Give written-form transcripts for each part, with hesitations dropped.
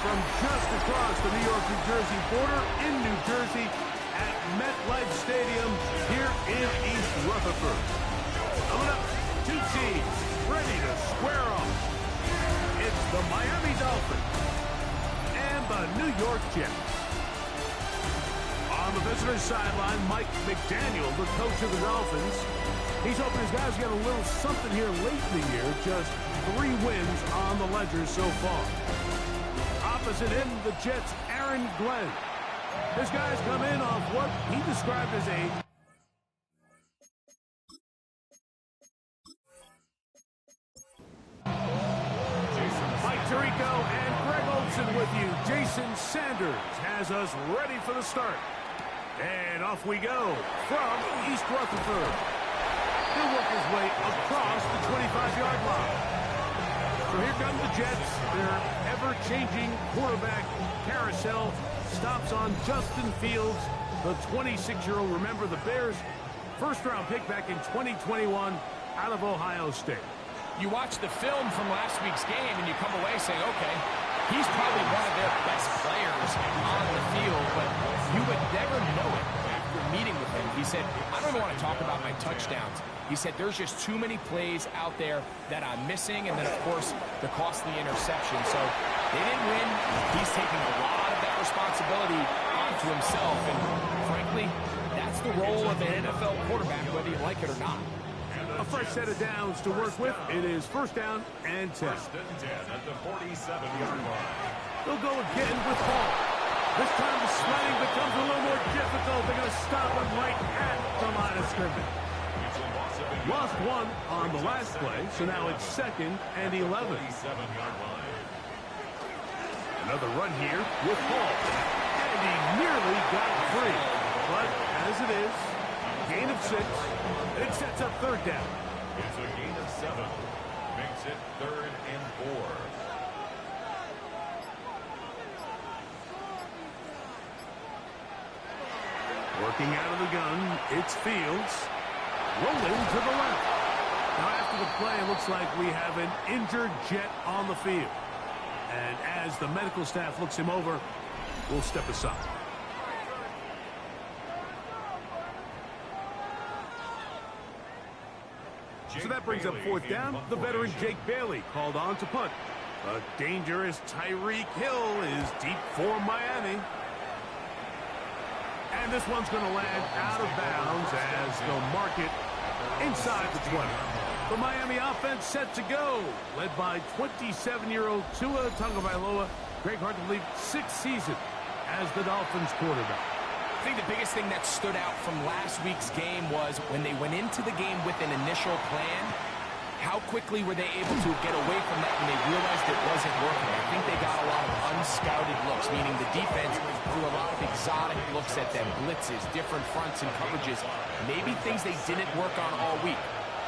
from just across the New York-New Jersey border in New Jersey at MetLife Stadium here in East Rutherford. Coming up, two teams ready to square off. It's the Miami Dolphins and the New York Jets. On the visitor's sideline, Mike McDaniel, the coach of the Dolphins. He's hoping his guys get a little something here late in the year. Just 3 wins on the ledger so far. Opposite him, the Jets' Aaron Glenn. His guys come in off what he described as a Mike Tirico and Greg Olson with you. Jason Sanders has us ready for the start. And off we go from East Rutherford. He'll work his way across the 25-yard line. So here come the Jets. Their ever-changing quarterback carousel stops on Justin Fields, the 26-year-old. Remember, the Bears' first-round pick back in 2021 out of Ohio State. You watch the film from last week's game, and you come away saying, okay, he's probably one of their best players on the field, but you would never know it after meeting with him. He said, I don't even want to talk about my touchdowns. He said, there's just too many plays out there that I'm missing, and then, of course, the costly interception. So they didn't win. He's taking a lot of that responsibility onto himself, and frankly, that's the role of an NFL quarterback, whether you like it or not. A fresh set of downs to work with. It is first down and 10. First and 10 at the 47-yard line. They'll go again with Hall. This time the sledding becomes a little more difficult. They're going to stop him right at the line of scrimmage. Lost 1 on the last play, so now it's 2nd and 11. 47-yard line. Another run here with Hall. And he nearly got free. But as it is, gain of 6. It sets up third down. It's a gain of 7. Makes it 3rd and 4. Working out of the gun, it's Fields. Rolling to the left. Now after the play, it looks like we have an injured Jet on the field. And as the medical staff looks him over, we'll step aside. So that brings up fourth down. The veteran Jake Bailey called on to punt. A dangerous Tyreek Hill is deep for Miami. And this one's going to land out of bounds as they'll mark it inside the 20. The Miami offense set to go, led by 27-year-old Tua Tagovailoa. Greg, hard to believe, 6th season as the Dolphins quarterback. I think the biggest thing that stood out from last week's game was when they went into the game with an initial plan, how quickly were they able to get away from that when they realized it wasn't working? I think they got a lot of unscouted looks, meaning the defense threw a lot of exotic looks at them, blitzes, different fronts and coverages, maybe things they didn't work on all week.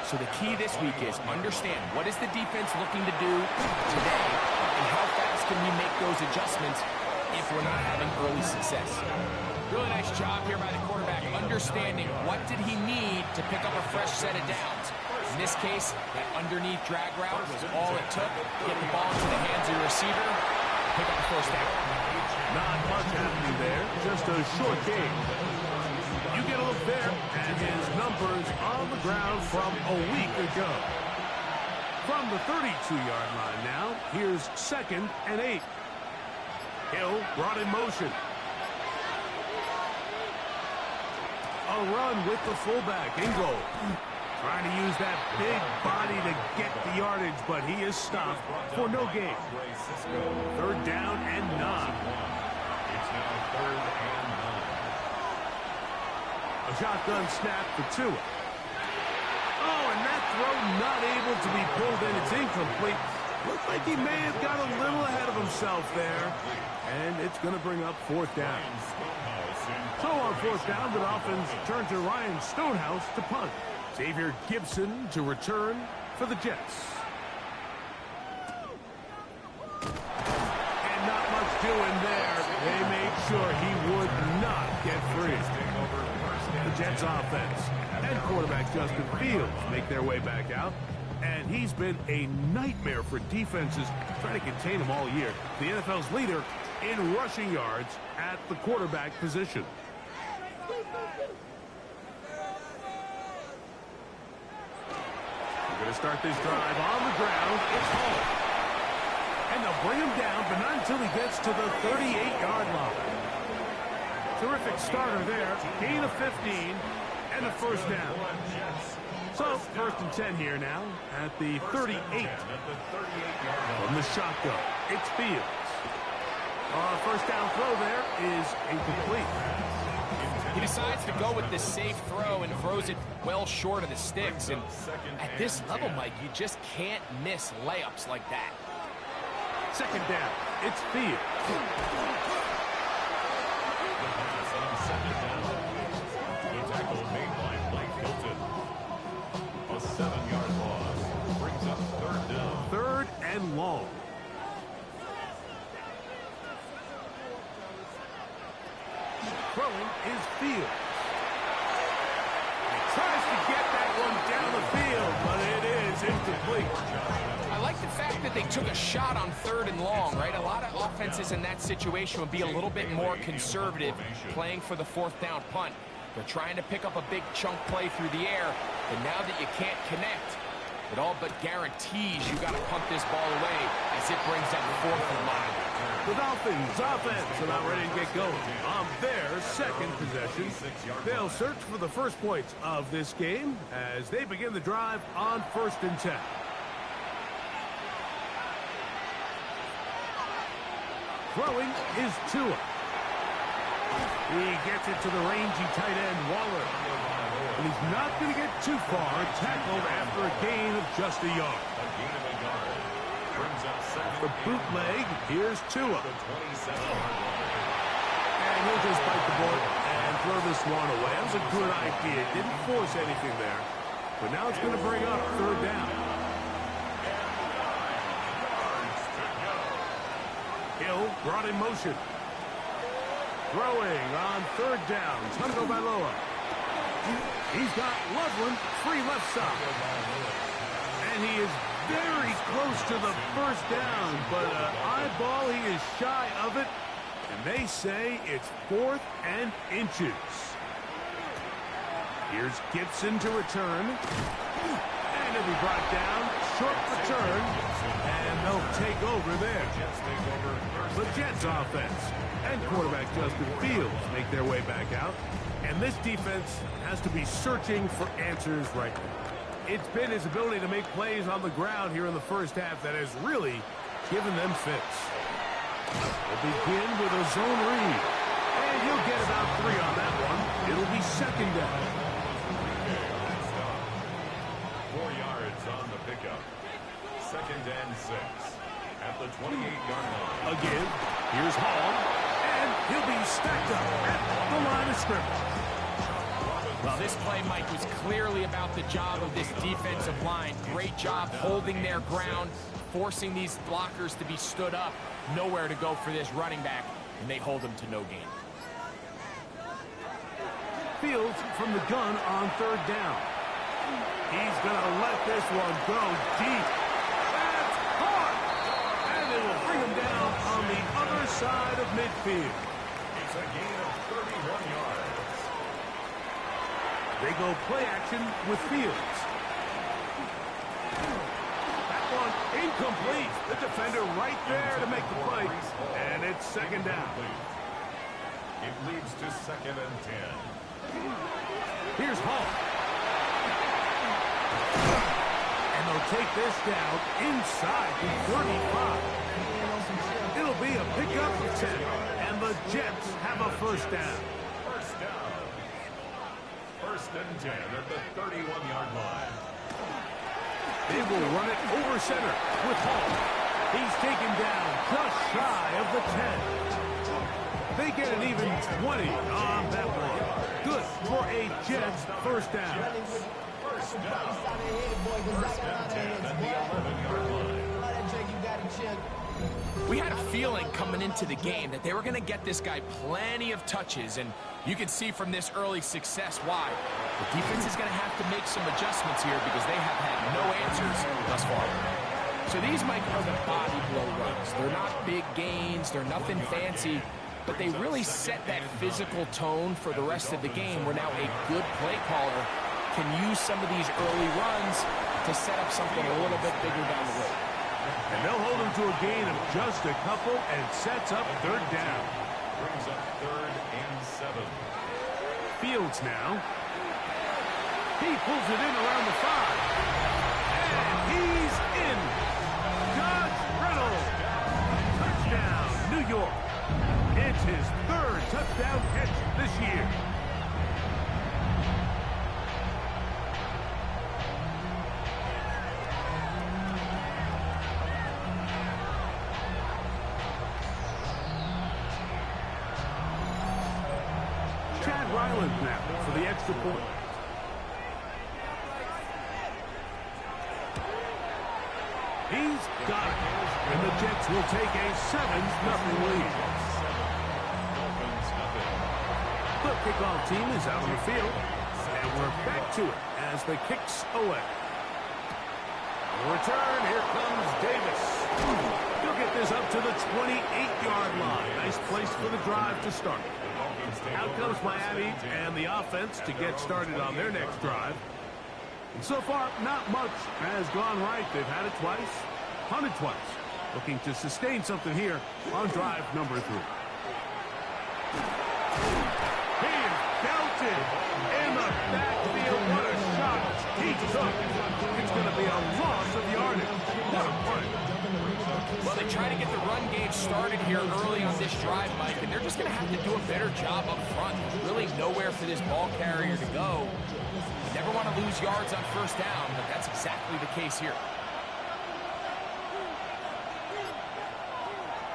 So the key this week is understand what is the defense looking to do today and how fast can we make those adjustments if we're not having early success. Really nice job here by the quarterback, understanding what did he need to pick up a fresh set of downs. In this case, that underneath drag route was all it took. Get the ball into the hands of your receiver, pick up the first down. Not much happening there, just a short game. You get a look there at his numbers on the ground from a week ago. From the 32-yard line now, here's 2nd and 8. Hill brought in motion. A run with the fullback in goal. Trying to use that big body to get the yardage, but he is stopped for no gain. Third down and 9. It's now 3rd and 9. A shotgun snap for Tua. Oh, and that throw not able to be pulled in. It's incomplete. Looked like he may have got a little ahead of himself there. And it's going to bring up fourth down. So on fourth down, the Dolphins turn to Ryan Stonehouse to punt. Xavier Gibson to return for the Jets. And not much doing there. They made sure he would not get free. The Jets offense and quarterback Justin Fields make their way back out. And he's been a nightmare for defenses trying to contain him all year. The NFL's leader in rushing yards at the quarterback position. We're going to start this drive on the ground. It's Hall. And they'll bring him down, but not until he gets to the 38-yard line. Terrific starter there. Gain of 15 and a first down. So, first and 10 here now at the 38. From the shotgun, it's Fields. First down throw there is incomplete. He decides to go with the safe throw and throws it well short of the sticks. And at this level, Mike, you just can't miss layups like that. Second down, it's Fields. The tackle made by Mike Hilton. A 7-yard loss brings up third down. Third and long. Throwing is Fields. He tries to get that one down the field, but it is incomplete. I like the fact that they took a shot on third and long, right? A lot of offenses in that situation would be a little bit more conservative playing for the fourth down punt. They're trying to pick up a big chunk play through the air, but now that you can't connect, it all but guarantees you got to punt this ball away as it brings up fourth and long. The Dolphins offense about ready to get going on their second possession. They'll search for the first points of this game as they begin the drive on first and 10. Throwing is Tua. He gets it to the rangy tight end, Waller. And he's not going to get too far, tackled after a gain of just a yard. The bootleg, here's Tua. And he'll just bite the bullet and throw this one away. That was a good idea. Didn't force anything there. But now it's going to bring up third down. Hill brought in motion. Throwing on third down. Tagovailoa. He's got Loveland free left side. And he is very close to the first down, but eyeball, he is shy of it. And they say it's 4th and inches. Here's Gibson to return. And he'll be brought down. Short return. And they'll take over there. The Jets offense and quarterback Justin Fields make their way back out. And this defense has to be searching for answers right now. It's been his ability to make plays on the ground here in the first half that has really given them fits. We'll begin with a zone read. And he'll get about 3 on that one. It'll be second down. 4 yards on the pickup. Second and 6 at the 28-yard line. Again, here's Hall. And he'll be stacked up at the line of scrimmage. Well, this play, Mike, was clearly about the job of this defensive line. Great job holding their ground, forcing these blockers to be stood up. Nowhere to go for this running back, and they hold him to no gain. Fields from the gun on third down. He's going to let this one go deep. That's hard! And it will bring him down on the other side of midfield. It's a gain of 31 yards. They go play action with Fields. That one incomplete. The defender right there to make the play. And it's second down. It leads to second and 10. Here's Hall. And they'll take this down inside the 35. It'll be a pickup of 10. And the Jets have a first down. First down. First and 10 at the 31-yard line. They will run it over center with Hall. He's taken down just shy of the 10. They get an even 20 on that one. Good for a Jets first down. First down. First and 10 at the 11-yard line. We had a feeling coming into the game that they were going to get this guy plenty of touches, and you can see from this early success why. The defense is going to have to make some adjustments here because they have had no answers thus far. So these, Mike, are the body blow runs. They're not big gains. They're nothing fancy. But they really set that physical tone for the rest of the game where now a good play caller can use some of these early runs to set up something a little bit bigger down the road. And they'll hold him to a gain of just a couple and sets up third down. Brings up 3rd and 7. Fields now. He pulls it in around the 5. And he's in. Josh Reynolds. Touchdown, New York. It's his 3rd touchdown catch this year. Ryland now for the extra point. He's got it. And the Jets will take a 7-0 lead. The kickoff team is out on the field. And we're back to it as the kicks away. On the return, here comes Davis. He'll get this up to the 28-yard line. Nice place for the drive to start. Out comes Miami and the offense to get started on their next drive. And so far, not much has gone right. They've had it twice, punted twice. Looking to sustain something here on drive number 3. He is belted in the backfield. What a shot he took. It's going to be a loss of yardage. What a play. Well, they try to get the run game started here early on this drive, Mike, and they're just going to have to do a better job up front. There's really nowhere for this ball carrier to go. You never want to lose yards on first down, but that's exactly the case here.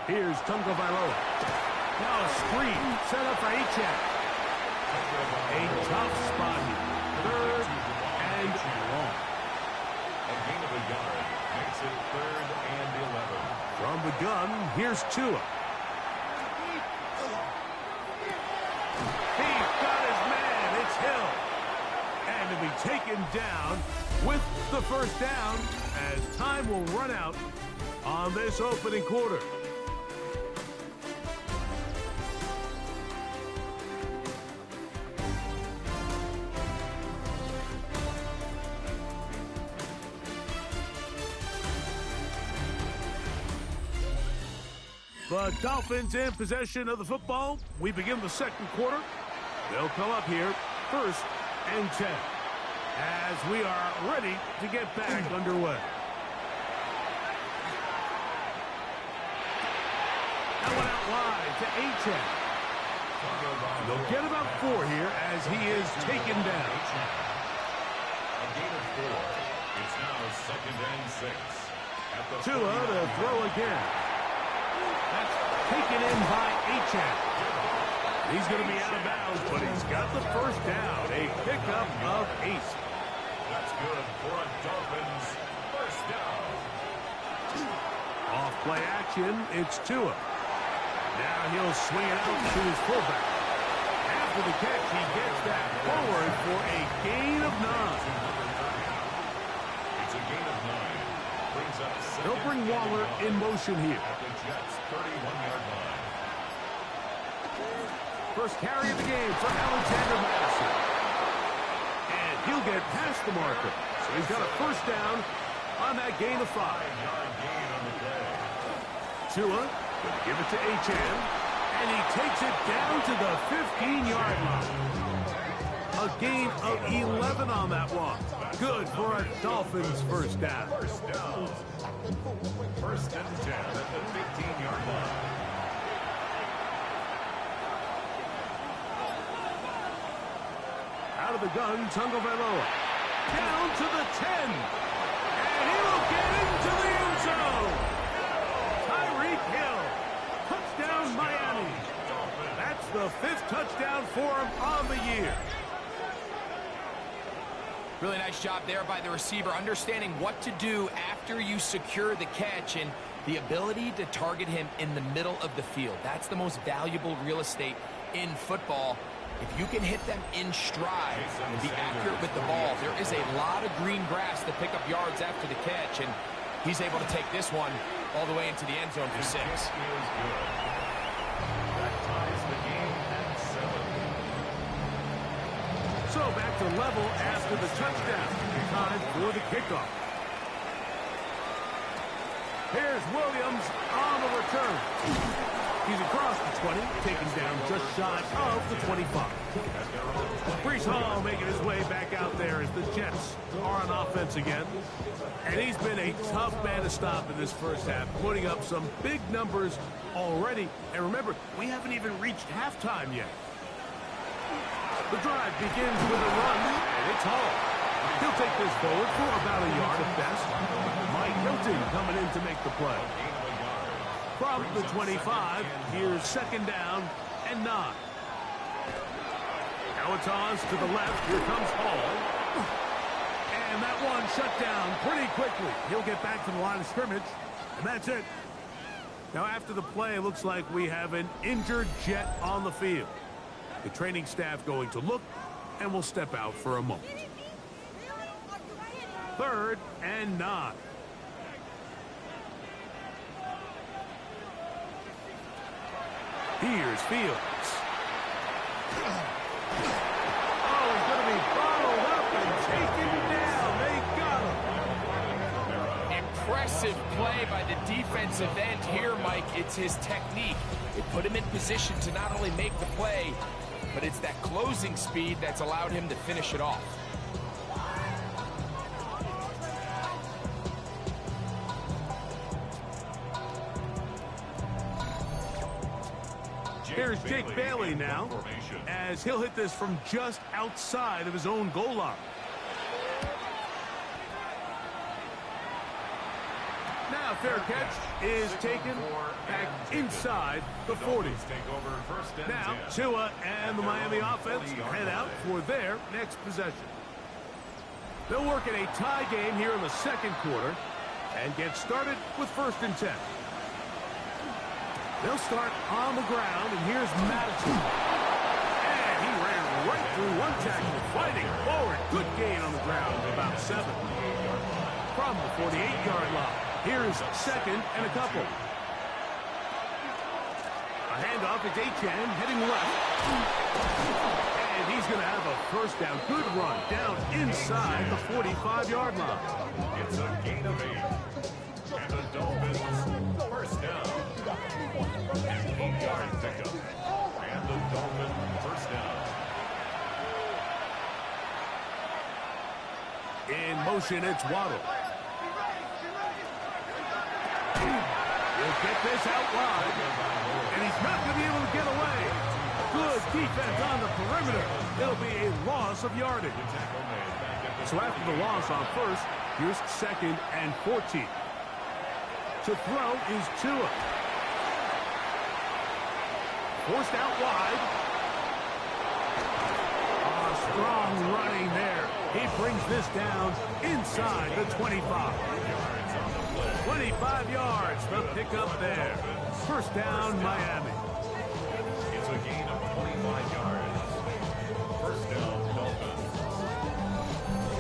Here's Tunga Vailoa. Now a screen set up for Achane. A tough spot here. 3rd and long. A gain of a yard makes it 3rd and 11. From the gun, here's Tua. He's got his man. It's Hill. And to be taken down with the first down as time will run out on this opening quarter. The Dolphins in possession of the football. We begin the second quarter. They'll come up here 1st and 10 as we are ready to get back underway. That one out wide to Achane. They'll get about 4 here as he is taken down. A gain of 4. It's now 2nd and 6. At the Tua to throw again. That's taken in by Achane. He's going to be out of bounds, but he's got the first down. A pickup of 8. That's good for a Dolphins first down. Off play action, it's Tua. Now he'll swing it out to his fullback. After the catch, he gets that forward for a gain of 9. It's a gain of 9. Brings up 2nd. They'll bring Waller in motion here. At the Jets' 31-yard line. First carry of the game for Alexander Madison. And he'll get past the marker. So he's got a first down on that gain of 5. 5-yard gain on the play. Tua will give it to Achane. And he takes it down to the 15-yard line. A gain of 11 on that one. Good for a Dolphins first down. First down. 1st and 10 at the 15-yard line. Out of the gun, Tunga Vailoa. Down to the 10. And he will get into the end zone. Tyreek Hill. Touchdown, Miami. That's the 5th touchdown for him on the year. Really nice job there by the receiver, understanding what to do after you secure the catch and the ability to target him in the middle of the field. That's the most valuable real estate in football. If you can hit them in stride and be accurate with the ball, there is a lot of green grass to pick up yards after the catch, and he's able to take this one all the way into the end zone for 6. That ties the game at 7. So back to level after the touchdown. Time for the kickoff. Here's Williams on the return. He's across the 20, taken down just shy of the 25. Brees Hall making his way back out there as the Jets are on offense again. And he's been a tough man to stop in this first half, putting up some big numbers already. And remember, we haven't even reached halftime yet. The drive begins with a run, and it's Hall. He'll take this forward for about a yard at best. Mike Hilton coming in to make the play. From the 25, here's 2nd down and 9. Now it's Oz to the left. Here comes Hall. And that one shut down pretty quickly. He'll get back to the line of scrimmage, and that's it. Now after the play, it looks like we have an injured Jet on the field. The training staff going to look, and we'll step out for a moment. 3rd and 9. Here's Fields. Oh, he's going to be bottled up and taken down. They got him. Impressive play by the defensive end here, Mike. It's his technique. It put him in position to not only make the play, but it's that closing speed that's allowed him to finish it off. Here's Jake Bailey now, as he'll hit this from just outside of his own goal line. Now fair catch is taken back inside the 40. Now Tua and the Miami offense head out for their next possession. They'll work in a tie game here in the 2nd quarter and get started with 1st and 10. They'll start on the ground, and here's Madison. And he ran right through one tackle, fighting forward. Good gain on the ground, about 7. From the 48-yard line, here's 2nd and a couple. A handoff, it's Achane heading left. And he's going to have a 1st down. Good run down inside the 45-yard line. It's a gain of 8. And the Dolphins 1st down. An 8-yard pickup. And the Dolphins 1st down. In motion, it's Waddle. He'll get this out wide. And he's not going to be able to get away. Good defense on the perimeter. It'll be a loss of yardage. So after the loss on 1st, here's 2nd and 14. To throw is Tua. Forced out wide. Strong running there. He brings this down inside the 25. 25 yards, the pickup there. 1st down, Miami. It's a gain of 25 yards. 1st down, Dolphins.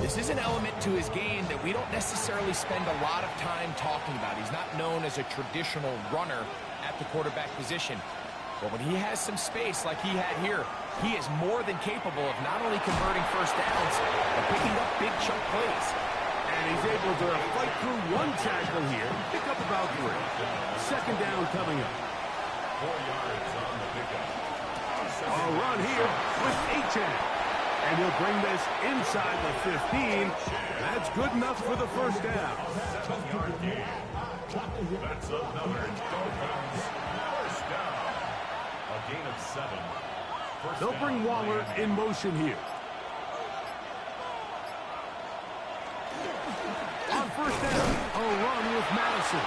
This is an element to his game that we don't necessarily spend a lot of time talking about. He's not known as a traditional runner at the quarterback position. But when he has some space like he had here, he is more than capable of not only converting 1st downs, but picking up big chunk plays. And he's able to fight through one tackle here, pick up about 3. 2nd down coming up. 4 yards on the pickup. A run here with Achane. And he'll bring this inside the 15. That's good enough for the 1st down. 7-yard gain. That's another Dolphins 1st down. A gain of 7. They'll bring Waller in motion here. On 1st down, a run with Madison.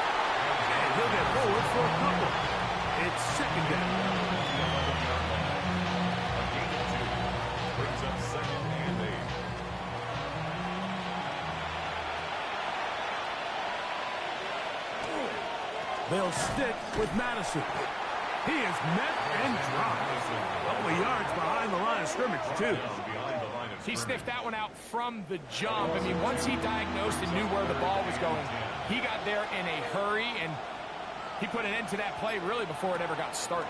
And he'll get forward for a couple. It's 2nd down. A gain of 2. Brings up 2nd and 8. They'll stick with Madison. He is met and dropped. A couple of yards behind the line of scrimmage, too. He sniffed that one out from the jump. I mean, once he diagnosed and knew where the ball was going, he got there in a hurry, and he put an end to that play really before it ever got started.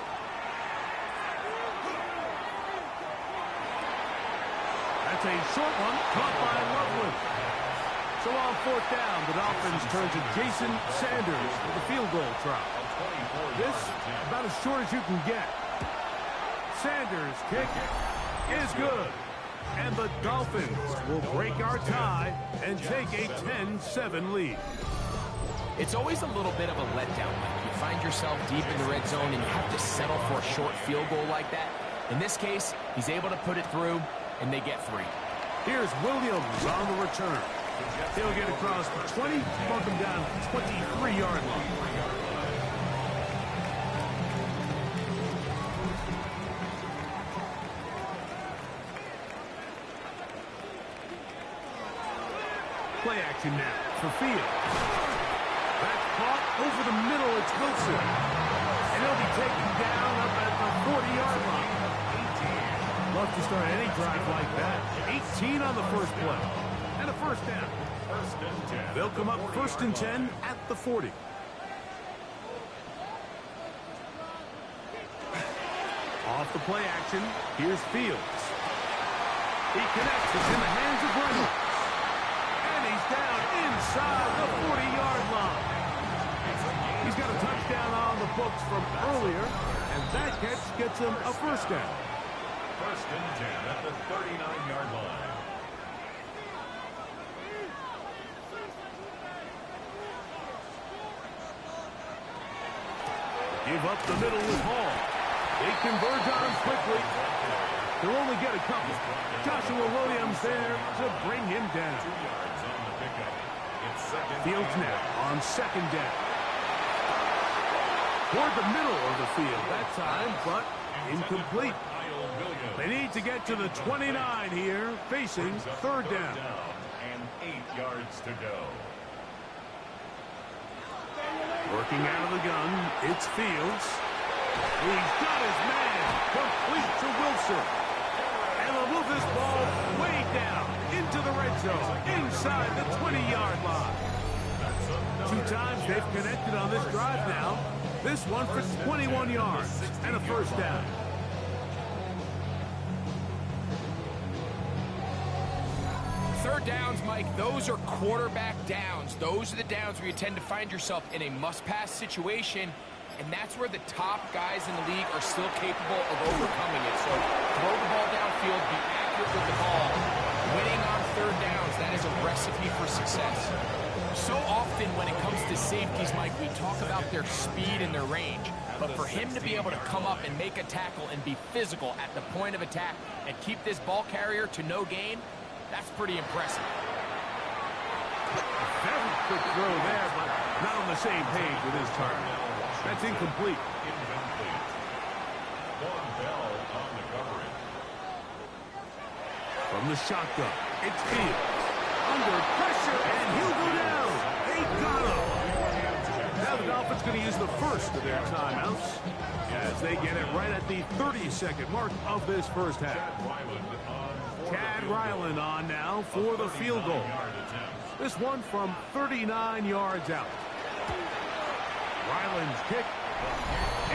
That's a short one, caught by Loveland. So on fourth down, the Dolphins turn to Jason Sanders for the field goal try. This, about as short as you can get. Sanders' kick is good. And the Dolphins will break our tie and take a 10-7 lead. It's always a little bit of a letdown. You find yourself deep in the red zone and you have to settle for a short field goal like that. In this case, he's able to put it through, and they get 3. Here's Williams on the return. He'll get across the 20, bump him down to the 23-yard line. Play action now for Fields. That's caught over the middle. It's Wilson. And he'll be taken down up at the 40-yard line. Love to start any drive like that. 18 on the first play. And a first down. They'll come up first and 10 at the 40. Off the play action, here's Fields. He connects. It's in the hands of Reynolds. And he's down inside the 40-yard line. He's got a touchdown on the books from earlier, and that catch gets him a first down. First and 10 at the 39-yard line. Give up the middle with Hall. They converge on him quickly. They'll only get a couple. Joshua Williams there to bring him down. 2 yards on the pickup. It's second. Fields now on second down. Toward the middle of the field that time, but incomplete. They need to get to the 29 here, facing third down. And 8 yards to go. Working out of the gun, it's Fields. He's got his man, complete to Wilson. And they'll move this ball way down into the red zone, inside the 20-yard line. 2 times they've connected on this drive now. This one for 21 yards and a first down. Third downs, Mike, those are quarterback downs. Those are the downs where you tend to find yourself in a must-pass situation, and that's where the top guys in the league are still capable of overcoming it. So throw the ball downfield, be accurate with the ball. Winning on third downs, that is a recipe for success. So often when it comes to safeties, Mike, we talk about their speed and their range. But for him to be able to come up and make a tackle and be physical at the point of attack and keep this ball carrier to no gain, that's pretty impressive. Very quick throw there, but not on the same page with his target. That's incomplete. Incomplete. One Bell on the coverage. From the shotgun, it's Fields. Under pressure, and he'll go down. They got him. Now the Dolphins going to use the first of their timeouts as they get it right at the 30-second mark of this first half. Chad Ryland on now for the field goal. This one from 39 yards out. Ryland's kick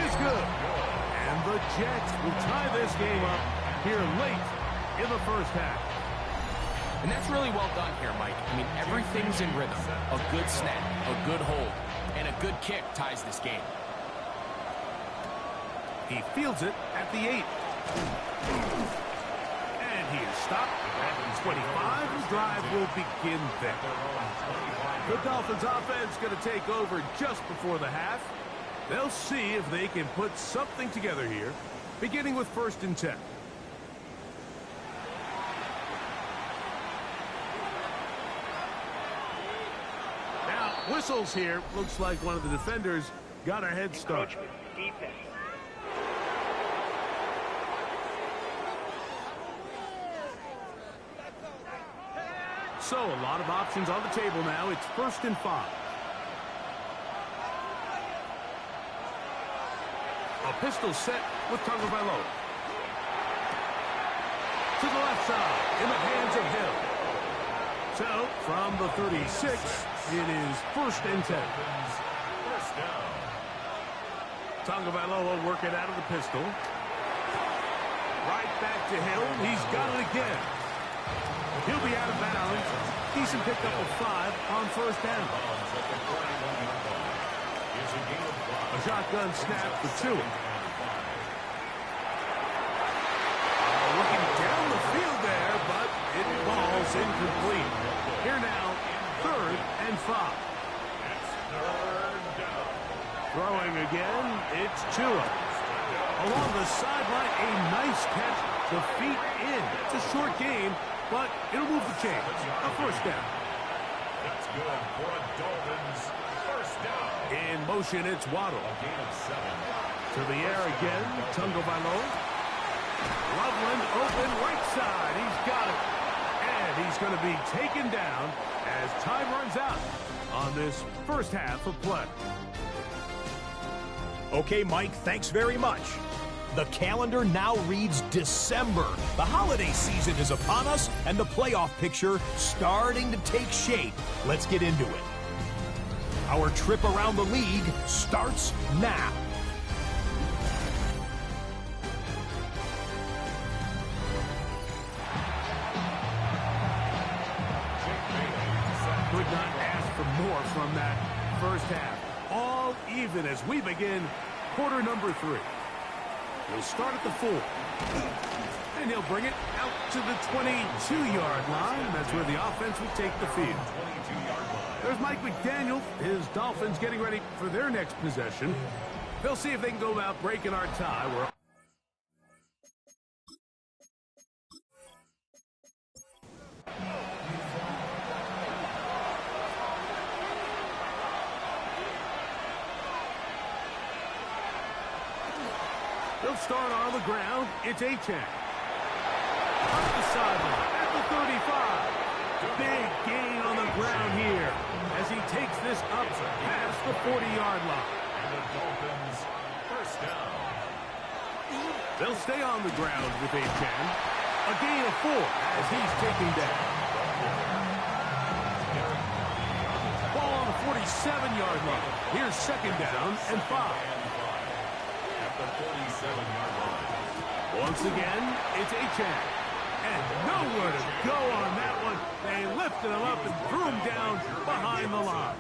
is good. And the Jets will tie this game up here late in the first half. And that's really well done here, Mike. I mean, everything's in rhythm. A good snap, a good hold, and a good kick ties this game. He fields it at the 8. And he is stopped at 25. The drive will begin there. The Dolphins offense going to take over just before the half. They'll see if they can put something together here, beginning with first and 10. Now, whistles here. Looks like one of the defenders got a head start. So, a lot of options on the table now. It's first and 5. A pistol set with Tagovailoa. To the left side, in the hands of Hill. So, from the 36, it is 1st and 10. First down. Tagovailoa working out of the pistol. Right back to Hill. He's got it again. He'll be out of bounds. Decent pickup of 5 on 1st down. A shotgun snap for Tua. Looking down the field there, but it falls incomplete. Here now, 3rd and 5. Throwing again, it's Tua. Along the sideline, a nice catch. The feet in. It's a short game, but it'll move the chains. A 1st down. That's good for a Dolphins first down. In motion, it's Waddle. A gain of 7. To the air again, Tagovailoa. Loveland open right side. He's got it. And he's going to be taken down as time runs out on this first half of play. Okay, Mike, thanks very much. The calendar now reads December. The holiday season is upon us, and the playoff picture starting to take shape. Let's get into it. Our trip around the league starts now. Could not ask for more from that first half. All even as we begin quarter number 3. He'll start at the 4. And he'll bring it out to the 22-yard line. That's where the offense will take the field. There's Mike McDaniel. His Dolphins getting ready for their next possession. They'll see if they can go about breaking our tie. They'll start on the ground. It's Achane. Up the sideline at the 35. Big gain on the ground here as he takes this up past the 40-yard line. And the Dolphins first down. They'll stay on the ground with Achane. A gain of 4 as he's taken down. Ball on the 47-yard line. Here's 2nd down and 5. The 47-yard line. Once again, it's Achane. And nowhere to go on that one. They lifted him up and threw him down behind the line.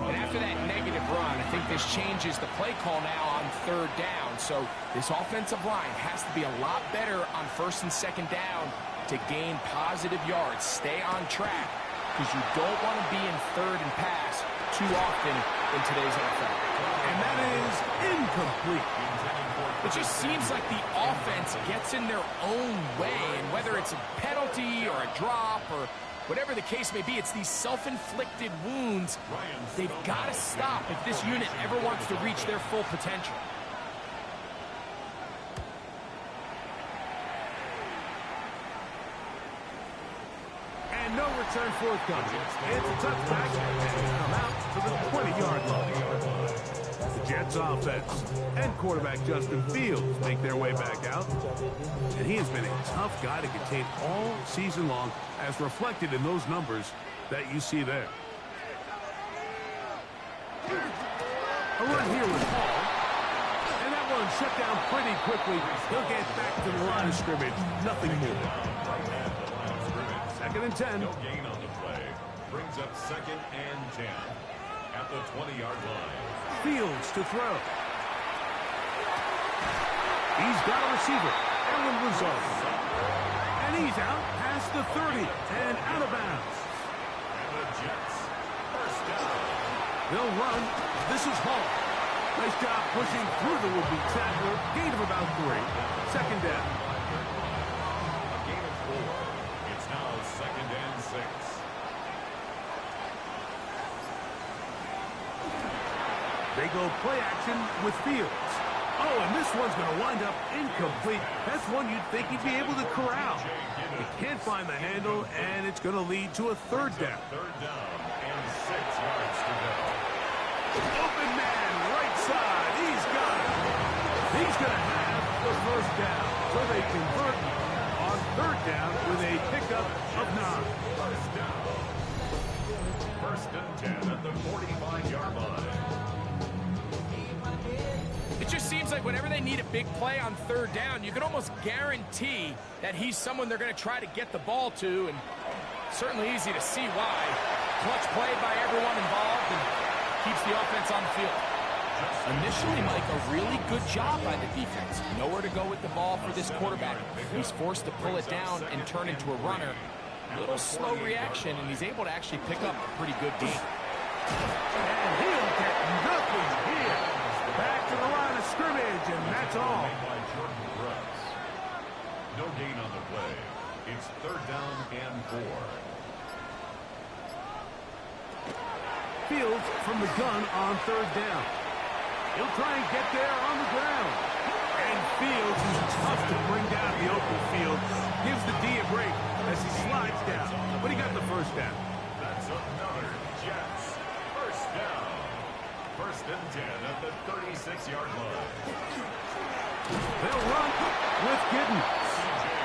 And after that negative run, I think this changes the play call now on 3rd down. So this offensive line has to be a lot better on 1st and 2nd down to gain positive yards. Stay on track because you don't want to be in 3rd and pass too often in today's NFL. And that is incomplete. It just seems like the offense gets in their own way, and whether it's a penalty or a drop or whatever the case may be, it's these self-inflicted wounds. They've got to stop if this unit ever wants to reach their full potential. And no return forthcoming. It's a touchback, and come out to the 20-yard line. The Jets offense and quarterback Justin Fields make their way back out. And he has been a tough guy to contain all season long, as reflected in those numbers that you see there. A run here with Hall. And that one shut down pretty quickly. He'll get back to the line of scrimmage. Nothing more. 2nd and 10. No gain on the play. Brings up 2nd and 10 at the 20-yard line. Fields to throw. He's got a receiver. Allen Lazard. And he's out past the 30 and out of bounds. And the Jets first down. They'll run. This is Hall. Nice job pushing through the would-be tackler. Gain of about 3. 2nd down. A gain of 4. It's now 2nd and 6. They go play action with Fields. Oh, and this one's going to wind up incomplete. That's one you'd think he'd be able to corral. He can't find the handle, and it's going to lead to a 3rd down. 3rd down and 6 yards to go. Open man, right side. He's got He's going to have the first down. So they convert on third down with a pickup of 9. First and 10 at the 45-yard line. It just seems like whenever they need a big play on third down, you can almost guarantee that he's someone they're going to try to get the ball to, and certainly easy to see why. Clutch play by everyone involved and keeps the offense on the field. Initially, Mike, a really good job by the defense. Nowhere to go with the ball for this quarterback. He's forced to pull it down and turn into a runner. A little slow reaction, and he's able to actually pick up a pretty good game. And he'll get nothing here. Back to the line of scrimmage, and that's all. No gain on the play. It's third down and 4. Fields from the gun on third down. He'll try and get there on the ground. And Fields is tough to bring down the open field. Gives the D a break as he slides down. But he got the first down. That's another Jets. First down. First and 10 at the 36-yard line. They'll run with Gidden.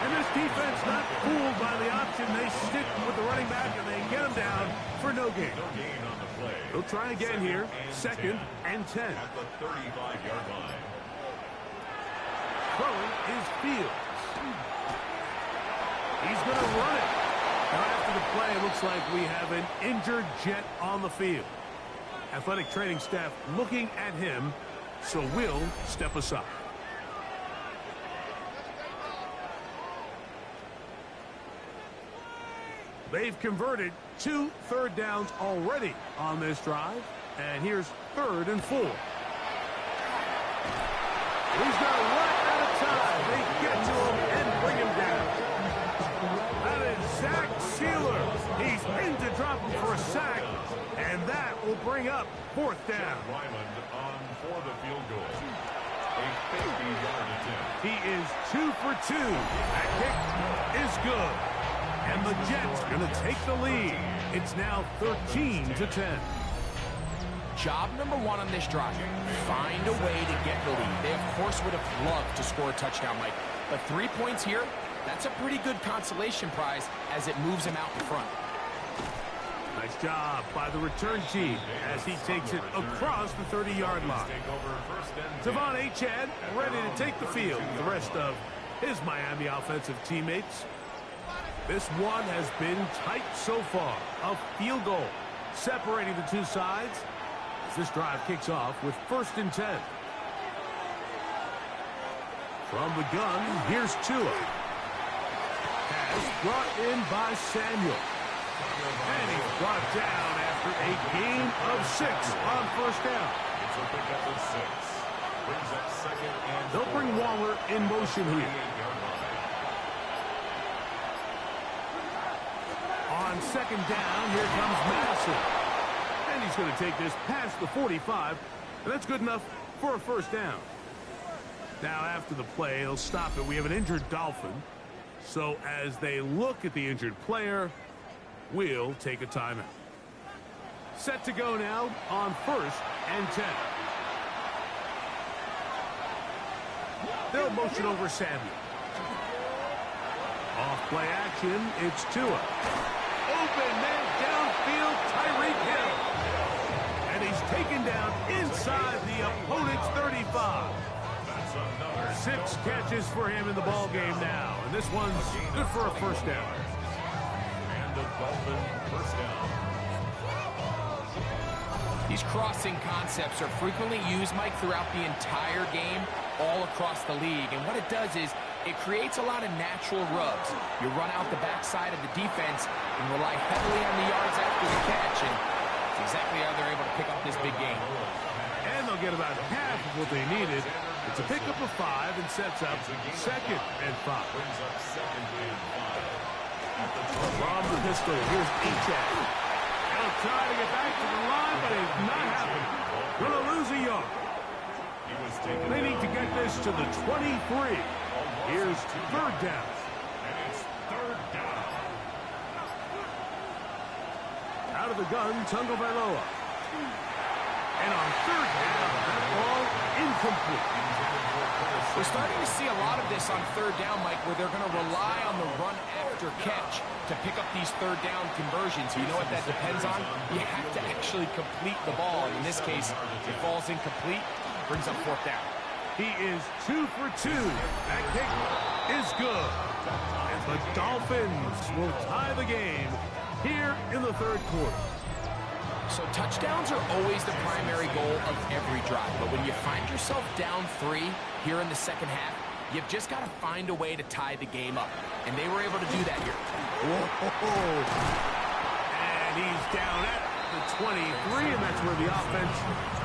And this defense not fooled by the option. They stick with the running back and they get him down for no gain. No gain on the play. They'll try again here. Second and 10. At the 35-yard line. Throwing is Fields. He's going to run it. Now after the play, it looks like we have an injured Jet on the field. Athletic training staff looking at him, so we'll step aside. They've converted 2 third downs already on this drive, and here's third and 4. He's got to run out of time. They get to him and bring him down. That is Zach Sealer. He's in to drop him for a sack, and that will bring up fourth down. Ryland on for the field goal. A 50-yard attempt. He is 2 for 2. That kick is good. And the Jets going to take the lead. It's now 13-10. Job number 1 on this drive, find a way to get the lead. They, of course, would have loved to score a touchdown, Mike. But 3 points here, that's a pretty good consolation prize as it moves him out in front. Nice job by the return team as he takes it across the 30-yard line. Devon Achad ready to take the field. The rest of his Miami offensive teammates. This one has been tight so far. A field goal separating the two sides as this drive kicks off with first and 10. From the gun, here's Tua. Pass brought in by Samuel. And he's brought down after a gain of 6 on first down. It's a pickup of 6. Brings up second and They'll bring Waller in motion here. On second down, here comes Madison. And he's going to take this past the 45, and that's good enough for a first down. Now, after the play, they'll stop it. We have an injured Dolphin. So as they look at the injured player, we'll take a timeout. Set to go now on first and 10. They'll motion over Samuel. Off play action, it's Tua. Open man downfield, Tyreek Hill. And he's taken down inside the opponent's 35. 6 catches for him in the ball game now. And this one's good for a first down. And a Dolphin first down. These crossing concepts are frequently used, Mike, throughout the entire game, all across the league. And what it does is it creates a lot of natural rubs. You run out the backside of the defense and rely heavily on the yards after the catch. And it's exactly how they're able to pick up this big game. And they'll get about half of what they needed. It's a pickup of 5 and sets up second and 5. Brings up second and 5. From the pistol, here's Achad. He'll try to get back to the line, but it's not happening. Going to lose a yard. They need to get this to the 23. Here's third down. And it's third down. Out of the gun, Tagovailoa. And on third down, that ball incomplete. We're starting to see a lot of this on third down, Mike, where they're going to rely on the run after catch to pick up these third down conversions. You know what that depends on? You have to actually complete the ball. And in this case, it falls incomplete, brings up fourth down. He is 2 for 2. That kick is good. And the Dolphins will tie the game here in the third quarter. So touchdowns are always the primary goal of every drive. But when you find yourself down 3 here in the second half, you've just got to find a way to tie the game up. And they were able to do that here. Whoa. And he's down at the 23, and that's where the offense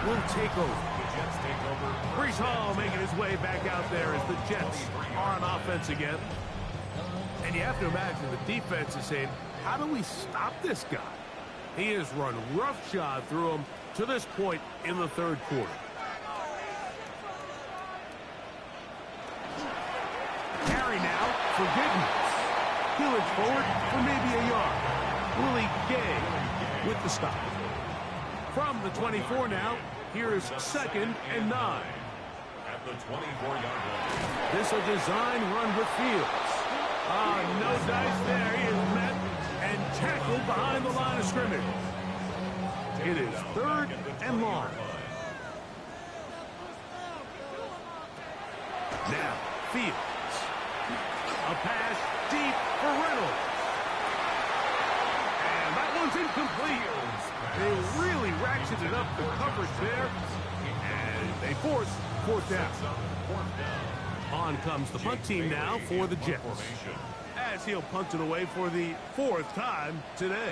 will take over. Jets take over. Brees Hall making his way back out there as the Jets are on offense again. And you have to imagine the defense is saying, how do we stop this guy? He has run roughshod through him to this point in the third quarter. Carry now for Giddens. He'll inch forward for maybe a yard. Willie Gay with the stop. From the 24 now, here is 2nd and 9. At the 24-yard line. This a design run with Fields. No dice there. He is met and tackled behind the line of scrimmage. It is 3rd and long. Now, Fields. A pass deep for Reynolds. And that one's incomplete. They really ratcheted up the coverage there. And they force fourth down. On comes the punt team now for the Jets, as he'll punt it away for the 4th time today.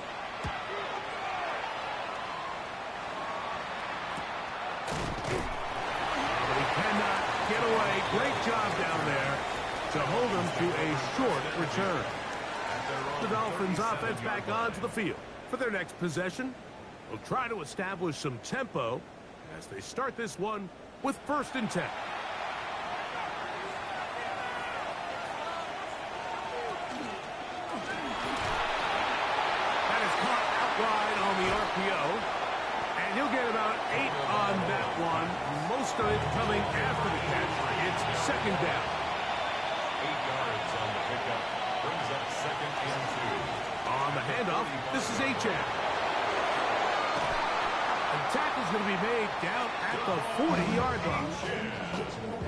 But he cannot get away. Great job down there to hold him to a short return. The Dolphins offense back onto the field for their next possession. They'll try to establish some tempo as they start this one with 1st and 10. And he'll get about 8 on that one. Most of it coming after the catch. It's 2nd down. 8 yards on the pickup. Brings up 2nd and 2. On the handoff, this is H.M. The tackle's going to be made down at the 40-yard line.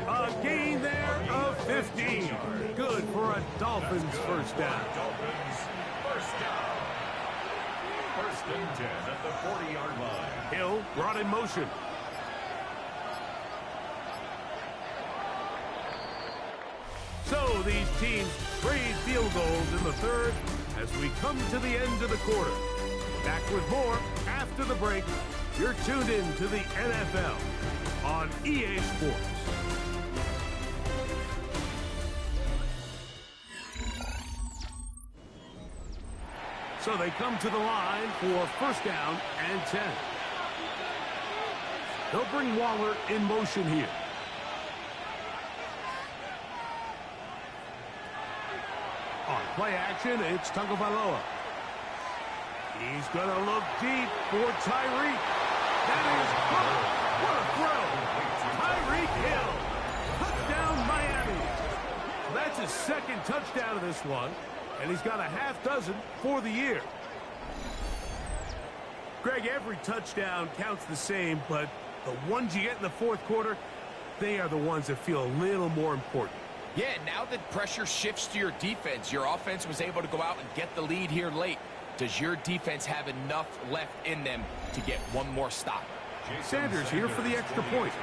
A gain there of 15. Good for a Dolphins first down. Dolphins first down. 1st and 10 at the 40-yard line. Hill brought in motion. So these teams trade field goals in the third as we come to the end of the quarter. Back with more after the break. You're tuned in to the NFL on EA Sports. So they come to the line for 1st down and 10. They'll bring Waller in motion here. On play action, it's Tagovailoa. He's going to look deep for Tyreek. That is caught. What a throw. Tyreek Hill. Touchdown, Miami. That's his 2nd touchdown of this one. And he's got a half dozen for the year. Greg, every touchdown counts the same, but the ones you get in the 4th quarter, they are the ones that feel a little more important. Yeah, now that pressure shifts to your defense, your offense was able to go out and get the lead here late. Does your defense have enough left in them to get one more stop? Sanders here for the extra point.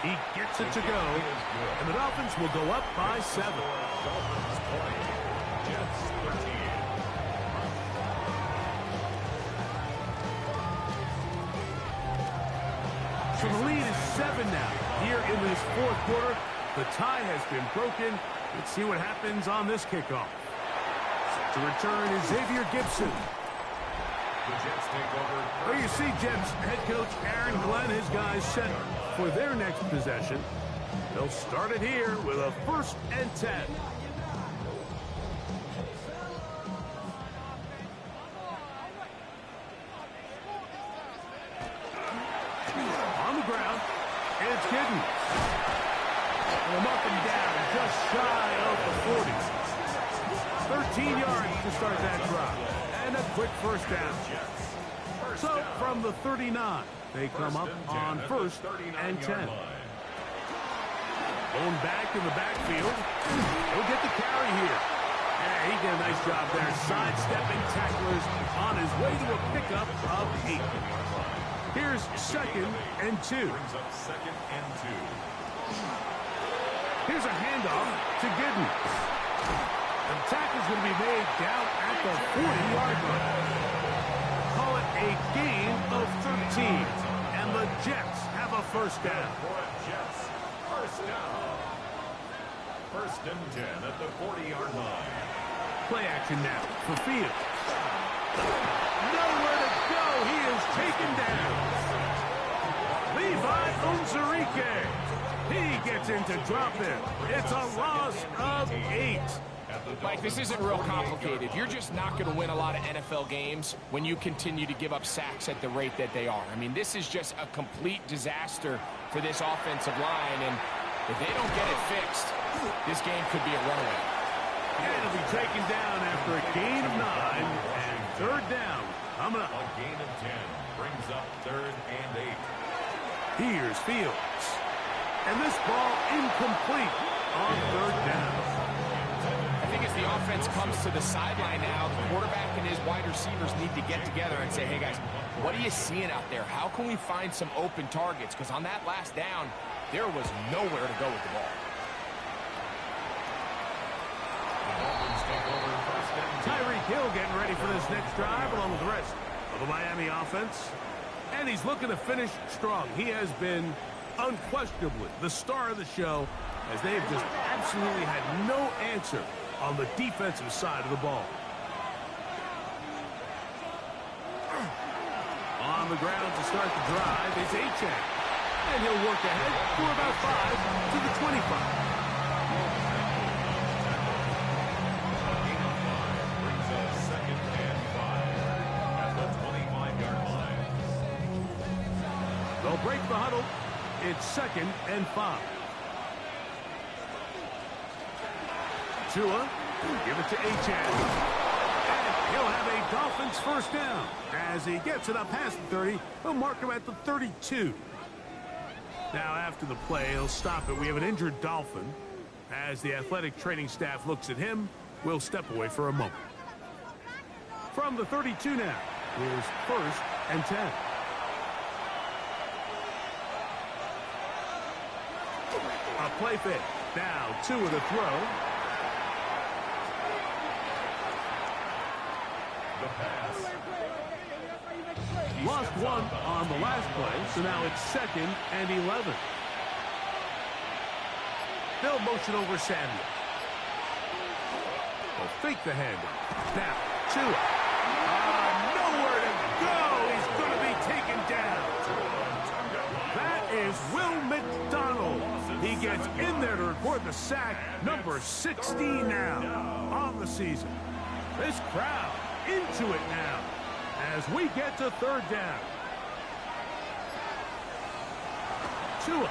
He gets it to go, and the Dolphins will go up by 7. Dolphins 20, Jets 13. So the lead is 7 now. Here in this 4th quarter, the tie has been broken. Let's see what happens on this kickoff. To return is Xavier Gibson. The Jets take over. There you see Jets head coach Aaron Glenn, his guys set for their next possession. They'll start it here with a 1st and 10. It's Giddens. We'll mark him down just shy of the 40. 13 yards to start that drive. And a quick first down. So from the 39, they come up on 1st and 10. Going back in the backfield. He'll get the carry here. Yeah, he did a nice job there, sidestepping tacklers on his way to a pickup of 8. Here's 2nd and 2. Here's a handoff to Giddens. The tackle's going to be made down at the 40-yard line. Call it a gain of 13. And the Jets have a first down. First and 10 at the 40-yard line. Play action now for Fields. Nowhere to go. He is taken down. Levi Onwuzurike. He gets into drop in. It's a loss of 8. Mike, this isn't real complicated. You're just not going to win a lot of NFL games when you continue to give up sacks at the rate that they are. I mean, this is just a complete disaster for this offensive line, and if they don't get it fixed, this game could be a runaway. And it'll be taken down after a gain of 9 and 3rd down. Coming up. A gain of 10 brings up 3rd and 8. Here's Fields. And this ball incomplete on 3rd down. I think as the offense comes to the sideline now, the quarterback and his wide receivers need to get together and say, hey, guys, what are you seeing out there? How can we find some open targets? Because on that last down, there was nowhere to go with the ball. Tyreek Hill getting ready for this next drive along with the rest of the Miami offense. And he's looking to finish strong. He has been unquestionably the star of the show as they have just absolutely had no answer on the defensive side of the ball. On the ground to start the drive is Achane. And he'll work ahead for about 5 to the 25. They'll break the huddle. It's 2nd and 5. Tua, give it to Achane. And he'll have a Dolphins first down. As he gets it up past the 30, he'll mark him at the 32. Now after the play, he'll stop it. We have an injured Dolphin. As the athletic training staff looks at him, we'll step away for a moment. From the 32 now, here's 1st and 10. A play fake. Now Tua to throw. The pass. Lost 1 on the last play, so now it's 2nd and 11. They'll motion over Samuel. They'll fake the handoff. Now Tua. Nowhere to go. He's going to be taken down. That is Will McDonald. He gets in there to record the sack, number 60 now on the season. This crowd into it now as we get to 3rd down. Tua.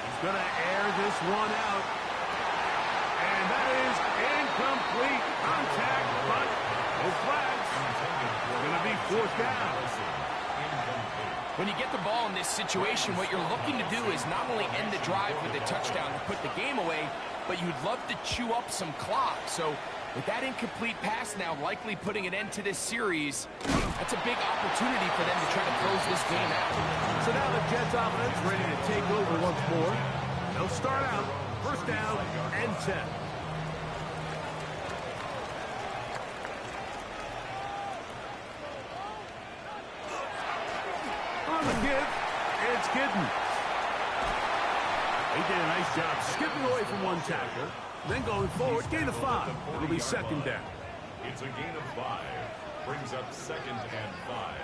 He's going to air this one out. And that is incomplete contact, but no flags. Going to be 4th down. When you get the ball in this situation, what you're looking to do is not only end the drive with a touchdown to put the game away, but you'd love to chew up some clock. So with that incomplete pass now likely putting an end to this series, that's a big opportunity for them to try to close this game out. So now the Jets offense ready to take over once more. They'll start out 1st down and 10. On the give, it's Giddens. He did a nice job skipping away from one tackler, then going forward, gain of 5. It'll be 2nd down. It's a gain of 5. Brings up 2nd and 5.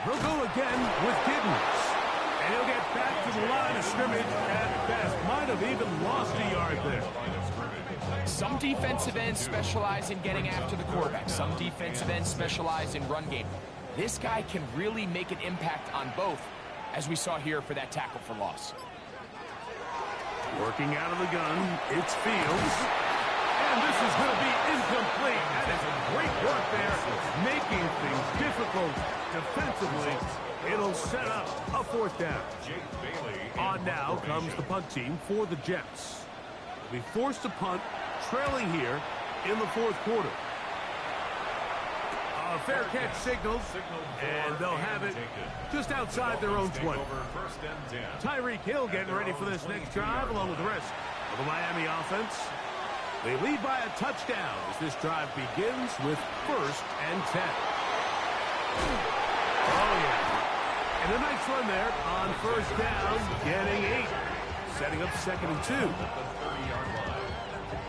He'll go again with Giddens. And he'll get back to the line of scrimmage at best. Might have even lost a yard there. Some defensive ends specialize in getting after the quarterback. Some defensive ends specialize in run game. This guy can really make an impact on both. as we saw here for that tackle for loss. Working out of the gun, it's Fields. And this is going to be incomplete. That is great work there, making things difficult defensively. It'll set up a fourth down. On now comes the punt team for the Jets. They'll be forced to punt, trailing here in the fourth quarter. A fair catch signals, and they'll have it just outside their own 20. Tyreek Hill getting ready for this next drive along with the rest of the Miami offense. They lead by a touchdown as this drive begins with 1st and 10. Oh, yeah. And a nice run there on 1st down, getting 8. Setting up 2nd and 2. At the 30-yard line.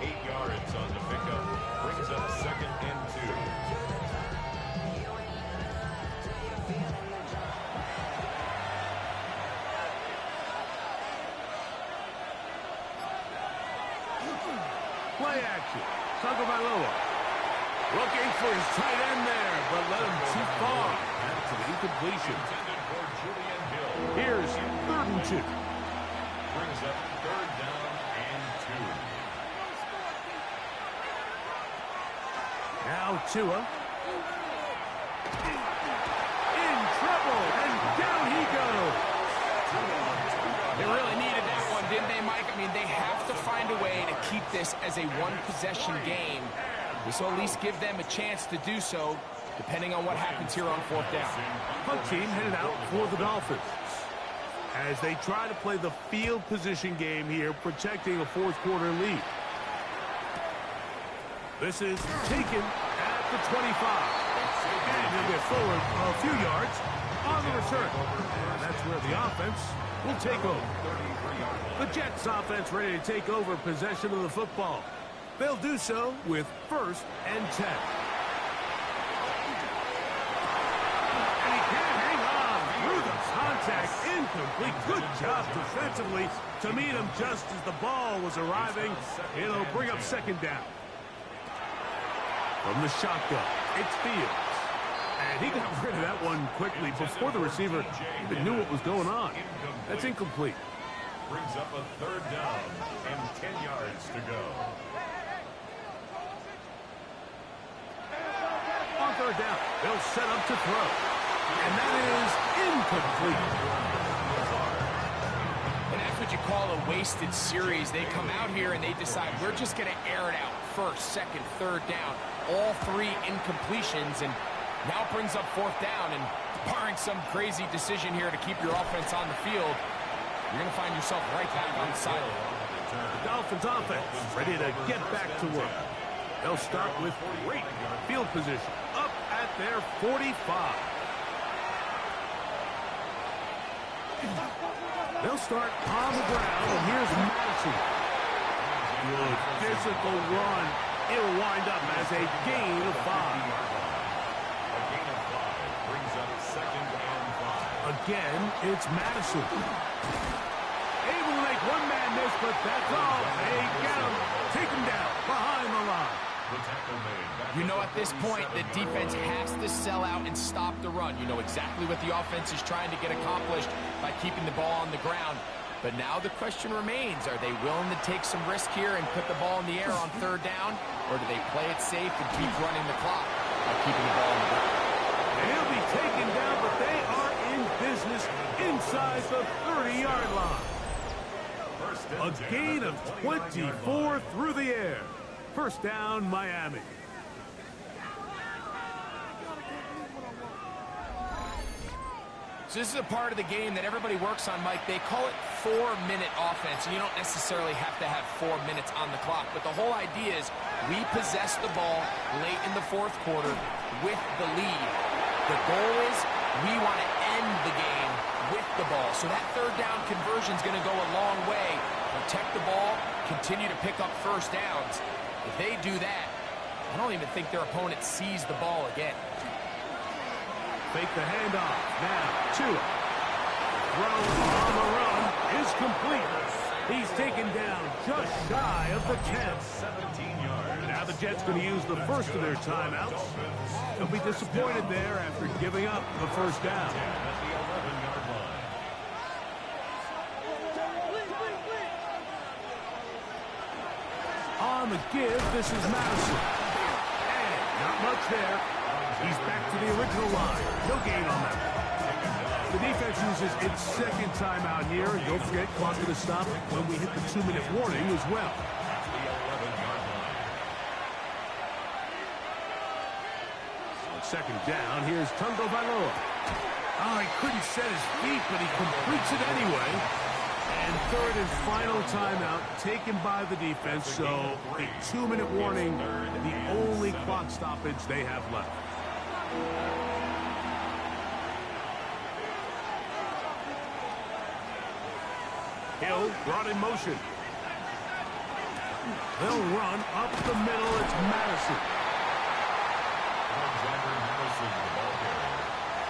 8 yards on the pickup. Brings up 2nd and 2. Play action. Tagovailoa looking for his tight end there, but let him too far. Back to the incompletion. Here's 3rd and 2. Brings up 3rd down and 2. Now Tua. In trouble, and down he goes. They really needed that one, didn't they, Mike? I mean, they have to find a way to keep this as a one-possession game. This will at least give them a chance to do so, depending on what happens here on 4th down. Punt team headed out for the Dolphins as they try to play the field position game here, protecting a 4th quarter lead. This is taken at the 25. And he'll get forward a few yards on the return. And that's where the offense will take over. The Jets offense ready to take over possession of the football. They'll do so with 1st and 10. And he can't hang on through the contact. Incomplete. Good job defensively to meet him just as the ball was arriving. It'll bring up 2nd down. From the shotgun, it's Fields. And he got rid of that one quickly before the receiver even knew what was going on. That's incomplete. Brings up a 3rd down and 10 yards to go. On 3rd down, they'll set up to throw. And that is incomplete. And that's what you call a wasted series. They come out here and they decide we're just going to air it out. 1st, 2nd, 3rd down. All 3 incompletions, and now it brings up 4th down. And barring some crazy decision here to keep your offense on the field, you're going to find yourself right back on the sideline. The Dolphins offense ready to get back to work. They'll start with great field position up at their 45. They'll start on the ground, and here's Madden. Good physical run. It'll wind up as a gain of 5. A gain of 5 brings up 2nd and 5. Again, it's Madison. Able to make one man miss, but that's all. They get him. Take him down behind the line. You know, at this point, the defense has to sell out and stop the run. You know exactly what the offense is trying to get accomplished by keeping the ball on the ground. But now the question remains, are they willing to take some risk here and put the ball in the air on 3rd down? Or do they play it safe and keep running the clock by keeping the ball on the ground? They'll be taken down, but they are in business inside the 30-yard line. A gain of 24 through the air. 1st down, Miami. So this is a part of the game that everybody works on, Mike. They call it 4-minute offense, and you don't necessarily have to have 4 minutes on the clock. But the whole idea is we possess the ball late in the 4th quarter with the lead. The goal is we want to end the game with the ball. So that 3rd down conversion is going to go a long way. Protect the ball, continue to pick up 1st downs. If they do that, I don't even think their opponent sees the ball again. Fake the handoff. Now, Tua. Throw on the run is complete. He's taken down just shy of the 10. 17 yards. Now the Jets going to use the first of their timeouts. They'll be disappointed there after giving up the 1st down. At the 11-yard line. On the give, this is Madison. And not much there. He's back to the original line. No gain on that. The defense uses its second timeout here. And don't forget, clock going to stop when we hit the 2-minute warning as well. On second down, here's Tungo Valoa. Oh, he couldn't set his feet, but he completes it anyway. And third and final timeout taken by the defense, so a 2-minute warning, the only clock stoppage they have left. Hill brought in motion. They'll run up the middle. It's Madison.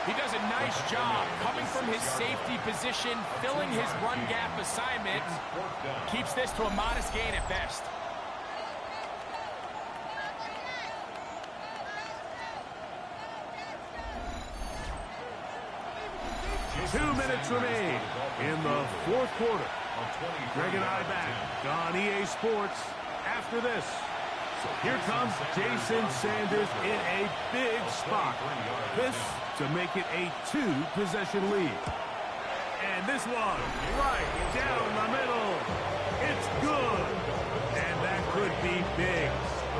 He does a nice job coming from his safety position, filling his run gap assignment. Keeps this to a modest gain at best. Two minutes remain in the fourth quarter. Greg and I back on EA Sports after this. So here comes Jason Sanders in a big spot. This to make it a 2-possession lead. And this one right down the middle. It's good. And that could be big.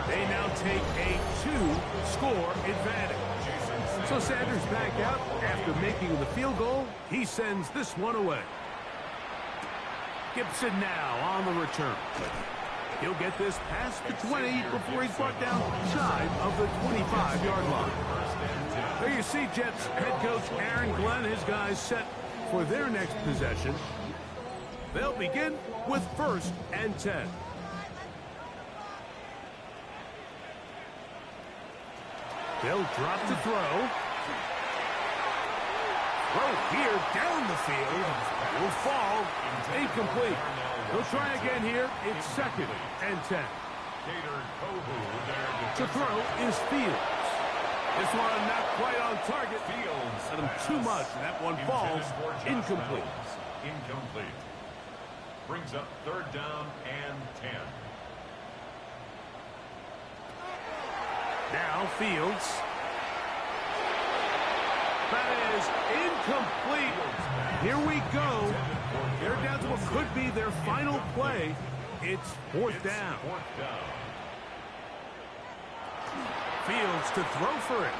They now take a 2-score advantage. So Sanders back out after making the field goal. He sends this one away. Gibson now on the return. He'll get this past the 20 before he's brought down shy of the 25-yard line. There you see Jets head coach Aaron Glenn, his guys set for their next possession. They'll begin with 1st and 10. They'll drop to throw. Throw here down the field. Will fall. Incomplete. They'll try again here. It's 2nd and 10. To throw is Fields. This one not quite on target. Fields set him too much, and that one falls incomplete. Incomplete. Brings up 3rd down and 10. Now Fields. That is incomplete. Here we go. They're down to what could be their final play. It's 4th down. Fields to throw for it.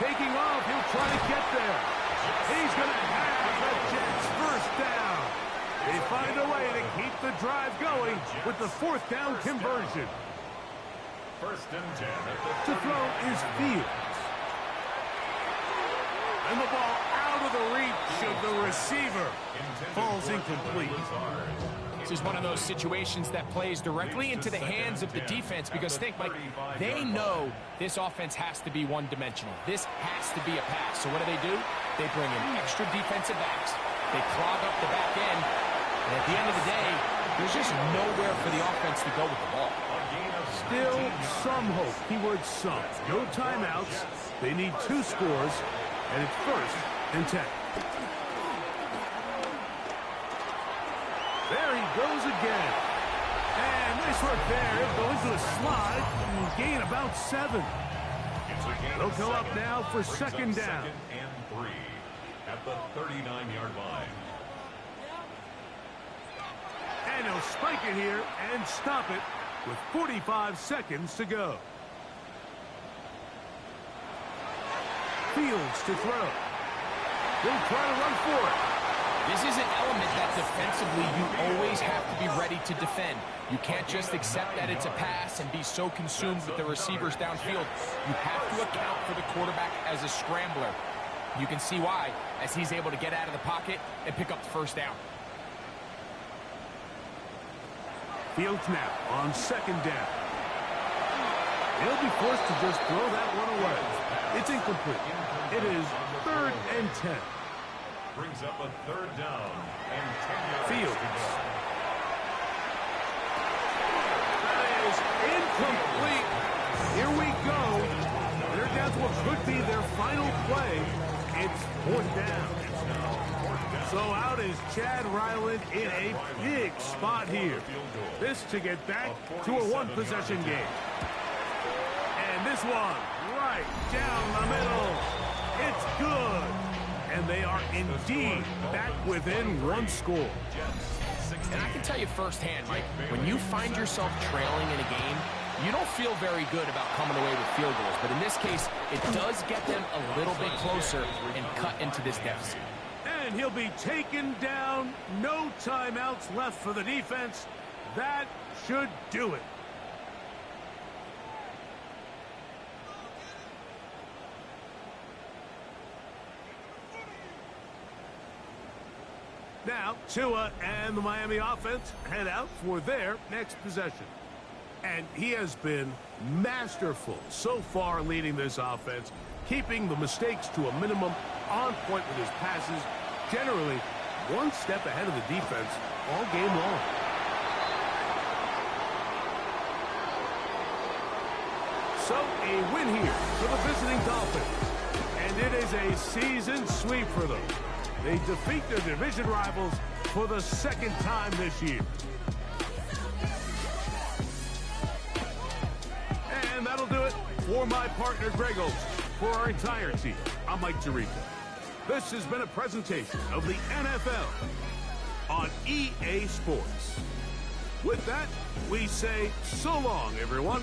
Taking off. He'll try to get there. He's going to have the Jets 1st down. They find a way to keep the drive going with the 4th down conversion. 1st and 10. To throw is Fields. And the ball out of the reach of the receiver. Falls incomplete. This is one of those situations that plays directly into the hands of the defense because think, Mike, they know this offense has to be one-dimensional. This has to be a pass. So what do? They bring in extra defensive backs. They clog up the back end. And at the end of the day, there's just nowhere for the offense to go with the ball. Still some hope. Keyword some. No timeouts. They need 2 scores. And it's 1st and 10. There he goes again. And nice work there. He'll go into a slide and gain about 7. They'll go up now for 2nd down. 2nd and 3 at the 39-yard line. And he'll spike it here and stop it with 45 seconds to go. Fields to throw. He'll try to run for it. This is an element that defensively you always have to be ready to defend. You can't just accept that it's a pass and be so consumed with the receivers downfield. You have to account for the quarterback as a scrambler. You can see why, as he's able to get out of the pocket and pick up the 1st down. Fields now on 2nd down. He'll be forced to just throw that one away. It's incomplete. It is 3rd and 10. Brings up a 3rd down and 10 Fields. That is incomplete. Here we go. They're down to what could be their final play. It's 4th down. So out is Chad Ryland in a big spot here. This to get back to a one-possession game. And this one right down the middle. It's good. And they are indeed back within one score. And I can tell you firsthand, Mike, when you find yourself trailing in a game, you don't feel very good about coming away with field goals. But in this case, it does get them a little bit closer and cut into this deficit. And he'll be taken down. No timeouts left for the defense. That should do it. Now, Tua and the Miami offense head out for their next possession. And he has been masterful so far leading this offense, keeping the mistakes to a minimum, on point with his passes, generally one step ahead of the defense all game long. So a win here for the visiting Dolphins. And it is a season sweep for them. They defeat their division rivals for the second time this year. And that'll do it for my partner, Greg Olson. For our entire team, I'm Mike Tirico. This has been a presentation of the NFL on EA Sports. With that, we say so long, everyone.